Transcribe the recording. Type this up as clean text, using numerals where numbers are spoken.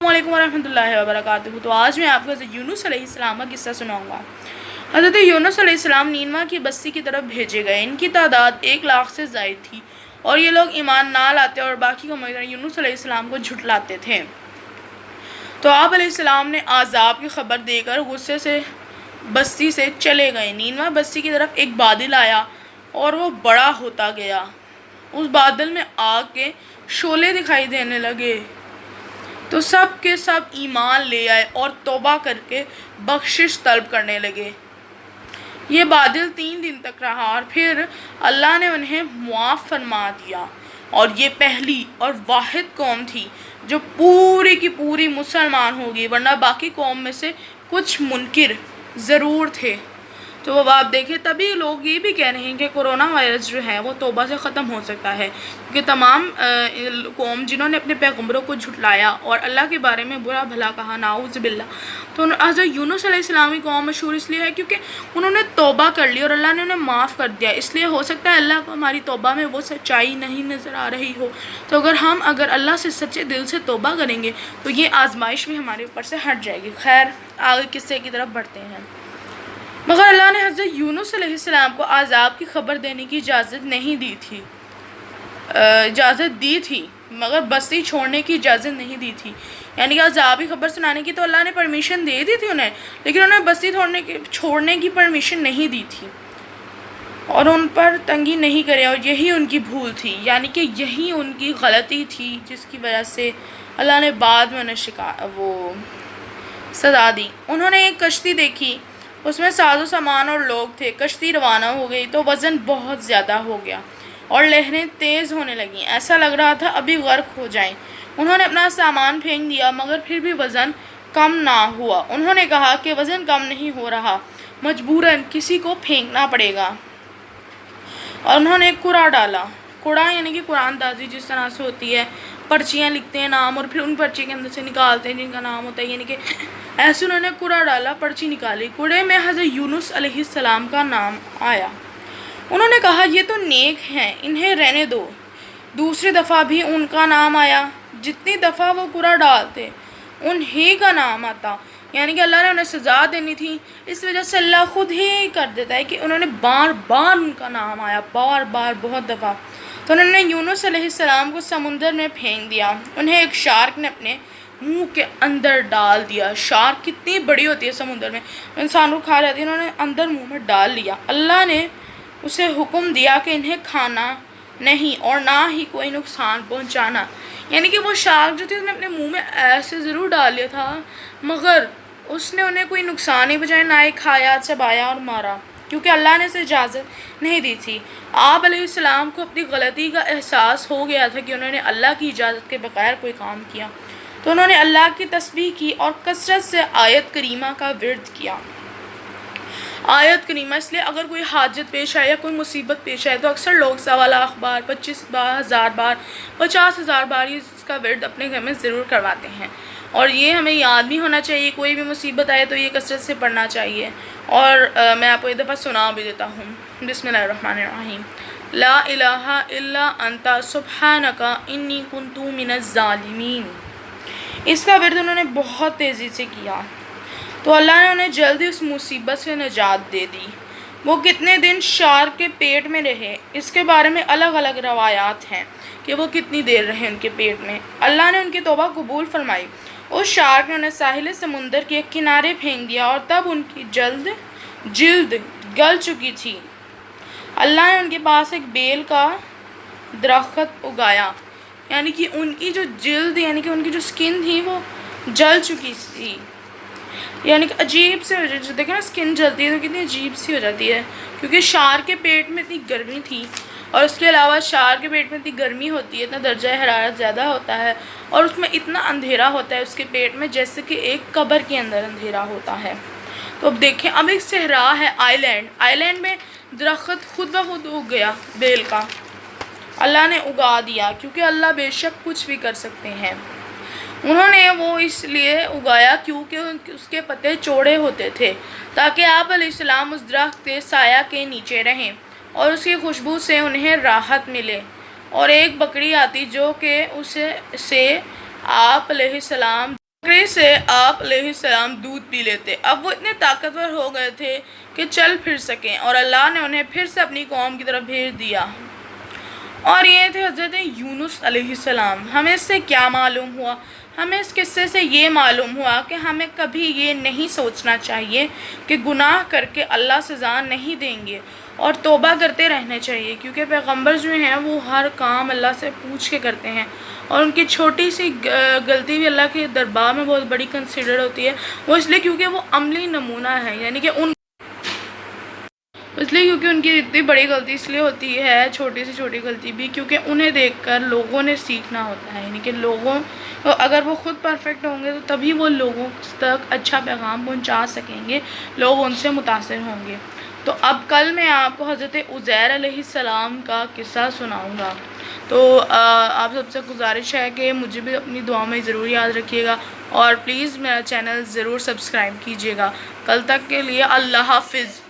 السلام علیکم ورحمۃ اللہ وبرکاتہ۔ تو آج میں آپ کو حضرت یونس علیہ السلام کا قصہ سناؤں گا۔ حضرت یونس علیہ السلام نینوا کی بستی کی طرف بھیجے گئے۔ ان کی تعداد 1,00,000 سے زائد تھی اور یہ لوگ ایمان نہ لاتے اور باقی قوموں کی طرح یونس علیہ السلام کو جھٹلاتے تھے۔ تو آپ علیہ السلام نے عذاب کی خبر دے کر غصے سے بستی سے چلے گئے۔ نینوا بستی کی طرف ایک بادل آیا اور وہ بڑا ہوتا گیا۔ اس بادل میں آگ کے شعلے دکھائی دینے لگے تو سب کے سب ایمان لے آئے اور توبہ کر کے بخشش طلب کرنے لگے۔ یہ بادل 3 دن تک رہا اور پھر اللہ نے انہیں معاف فرما دیا، اور یہ پہلی اور واحد قوم تھی جو پوری کی پوری مسلمان ہوگی، ورنہ باقی قوم میں سے کچھ منکر ضرور تھے۔ تو وہ آپ دیکھیں، تبھی لوگ یہ بھی کہہ رہے ہیں کہ کرونا وائرس جو ہے وہ توبہ سے ختم ہو سکتا ہے، کیونکہ تمام قوم جنہوں نے اپنے پیغمبروں کو جھٹلایا اور اللہ کے بارے میں برا بھلا کہا، نعوذ باللہ، تو حضرت یونس علیہ السلام کی قوم مشہور اس لیے ہے کیونکہ انہوں نے توبہ کر لی اور اللہ نے انہیں معاف کر دیا۔ اس لیے ہو سکتا ہے اللہ کو ہماری توبہ میں وہ سچائی نہیں نظر آ رہی ہو، تو اگر اللہ سے سچے دل سے توبہ کریں گے تو یہ آزمائش بھی ہمارے اوپر سے ہٹ جائے گی۔ خیر، آگے قصے کی طرف بڑھتے ہیں۔ مگر اللہ نے حضرت یونس علیہ السلام کو عذاب کی خبر دینے کی اجازت دی تھی مگر بستی چھوڑنے کی اجازت نہیں دی تھی۔ یعنی کہ عذاب کی خبر سنانے کی تو اللہ نے پرمیشن دے دی تھی انہیں، لیکن انہیں بستی چھوڑنے کی پرمیشن نہیں دی تھی اور ان پر تنگی نہیں کرے، اور یہی ان کی بھول تھی، یعنی کہ یہی ان کی غلطی تھی جس کی وجہ سے اللہ نے بعد میں انہیں سزا دی۔ انہوں نے ایک کشتی دیکھی، اس میں ساز و سامان اور لوگ تھے۔ کشتی روانہ ہو گئی تو وزن بہت زیادہ ہو گیا اور لہریں تیز ہونے لگیں، ایسا لگ رہا تھا ابھی غرق ہو جائیں۔ انہوں نے اپنا سامان پھینک دیا مگر پھر بھی وزن کم نہ ہوا۔ انہوں نے کہا کہ وزن کم نہیں ہو رہا، مجبوراً کسی کو پھینکنا پڑے گا، اور انہوں نے کوڑا ڈالا۔ کوڑا یعنی کہ قرآن دازی جس طرح سے ہوتی ہے، پرچیاں لکھتے ہیں نام اور پھر ان پرچی کے اندر سے نکالتے ہیں جن کا نام ہوتا ہے، یعنی کہ ایسے انہوں نے کوڑا ڈالا، پرچی نکالی۔ کوڑے میں حضرت یونس علیہ السلام کا نام آیا۔ انہوں نے کہا یہ تو نیک ہیں، انہیں رہنے دو۔ دوسری دفعہ بھی ان کا نام آیا۔ جتنی دفعہ وہ کوڑا ڈالتے انہی کا نام آتا، یعنی کہ اللہ نے انہیں سزا دینی تھی، اس وجہ سے اللہ خود ہی کر دیتا ہے کہ انہوں نے بار بار ان کا نام آیا، بار بار، بہت دفعہ۔ تو انہوں نے یونس علیہ السلام کو سمندر میں پھینک دیا۔ انہیں ایک شارک نے اپنے منہ کے اندر ڈال دیا۔ شارک کتنی بڑی ہوتی ہے سمندر میں، انسان کو کھا جاتی ہے، انہوں نے اندر منہ میں ڈال لیا۔ اللہ نے اسے حکم دیا کہ انہیں کھانا نہیں اور نہ ہی کوئی نقصان پہنچانا، یعنی کہ وہ شارک جو تھی اس نے اپنے منہ میں ایسے ضرور ڈال لیا تھا مگر اس نے انہیں کوئی نقصان نہیں پہنچایا، نہ ہی کھایا، چبایا اور مارا، کیونکہ اللہ نے اسے اجازت نہیں دی تھی۔ آپ علیہ السلام کو اپنی غلطی کا احساس ہو گیا تھا کہ انہوں نے اللہ کی اجازت کے بغیر کوئی کام کیا، تو انہوں نے اللہ کی تسبیح کی اور کثرت سے آیت کریمہ کا ورد کیا۔ آیت کریمہ اس لیے اگر کوئی حاجت پیش آئے یا کوئی مصیبت پیش آئے تو اکثر لوگ 1,15,000 بار، 25,000 بار، 50,000 بار اس کا ورد اپنے گھر میں ضرور کرواتے ہیں، اور یہ ہمیں یاد بھی ہونا چاہیے۔ کوئی بھی مصیبت آئے تو یہ کثرت سے پڑھنا چاہیے۔ اور میں آپ کو ایک دفعہ سنا بھی دیتا ہوں۔ بسم اللہ الرحمن الرحیم۔ لا الہ الا انت سبحانک انی کنت من الظالمین۔ اس کا ورد انہوں نے بہت تیزی سے کیا تو اللہ نے انہیں جلدی اس مصیبت سے نجات دے دی۔ وہ کتنے دن شارک کے پیٹ میں رہے، اس کے بارے میں الگ الگ روایات ہیں کہ وہ کتنی دیر رہے ان کے پیٹ میں۔ اللہ نے ان کی توبہ قبول فرمائی۔ اس شارک نے انہیں ساحل سمندر کے ایک کنارے پھینک دیا اور تب ان کی جلد گل چکی تھی۔ اللہ نے ان کے پاس ایک بیل کا درخت اگایا، یعنی کہ ان کی جو جلد، یعنی کہ ان کی جو سکن تھی وہ جل چکی تھی، یعنی کہ عجیب سے دیکھیں نا، سکن جلتی ہے تو کتنی عجیب سی ہو جاتی ہے، کیونکہ شارک کے پیٹ میں اتنی گرمی تھی، اور اس کے علاوہ شارک کے پیٹ میں اتنی گرمی ہوتی ہے، اتنا درجہ حرارت زیادہ ہوتا ہے، اور اس میں اتنا اندھیرا ہوتا ہے اس کے پیٹ میں جیسے کہ ایک قبر کے اندر اندھیرا ہوتا ہے۔ تو اب دیکھیں، اب ایک صحرا ہے، آئی لینڈ میں درخت خود بخود اگ گیا بیل کا، اللہ نے اگا دیا، کیونکہ اللہ بے شک کچھ بھی کر سکتے ہیں۔ انہوں نے وہ اس لیے اگایا کیونکہ اس کے پتے چوڑے ہوتے تھے تاکہ آپ علیہ السلام اس درخت کے سایہ کے نیچے رہیں اور اس کی خوشبو سے انہیں راحت ملے۔ اور ایک بکری آتی جو کہ اسے آپ علیہ السلام بکرے سے آپ علیہ السلام دودھ پی لیتے۔ اب وہ اتنے طاقتور ہو گئے تھے کہ چل پھر سکیں، اور اللہ نے انہیں پھر سے اپنی قوم کی طرف بھیج دیا۔ اور یہ تھے حضرت یونس علیہ السلام۔ ہمیں اس سے کیا معلوم ہوا؟ ہمیں اس قصے سے یہ معلوم ہوا کہ ہمیں کبھی یہ نہیں سوچنا چاہیے کہ گناہ کر کے اللہ سزا نہیں دیں گے، اور توبہ کرتے رہنا چاہیے، کیونکہ پیغمبر جو ہیں وہ ہر کام اللہ سے پوچھ کے کرتے ہیں، اور ان کی چھوٹی سی غلطی بھی اللہ کے دربار میں بہت بڑی کنسیڈر ہوتی ہے۔ وہ اس لیے کیونکہ وہ عملی نمونہ ہے، یعنی کہ کیونکہ ان کی اتنی بڑی غلطی اس لیے ہوتی ہے، چھوٹی سے چھوٹی غلطی بھی، کیونکہ انہیں دیکھ کر لوگوں نے سیکھنا ہوتا ہے، یعنی کہ اگر وہ خود پرفیکٹ ہوں گے تو تبھی وہ لوگوں تک اچھا پیغام پہنچا سکیں گے، لوگ ان سے متاثر ہوں گے۔ تو اب کل میں آپ کو حضرت عزیر علیہ السلام کا قصہ سناؤں گا، تو آپ سب سے گزارش ہے کہ مجھے بھی اپنی دعا میں ضرور یاد رکھیے گا، اور پلیز میرا چینل ضرور سبسکرائب کیجیے گا۔ کل تک کے لیے اللہ حافظ۔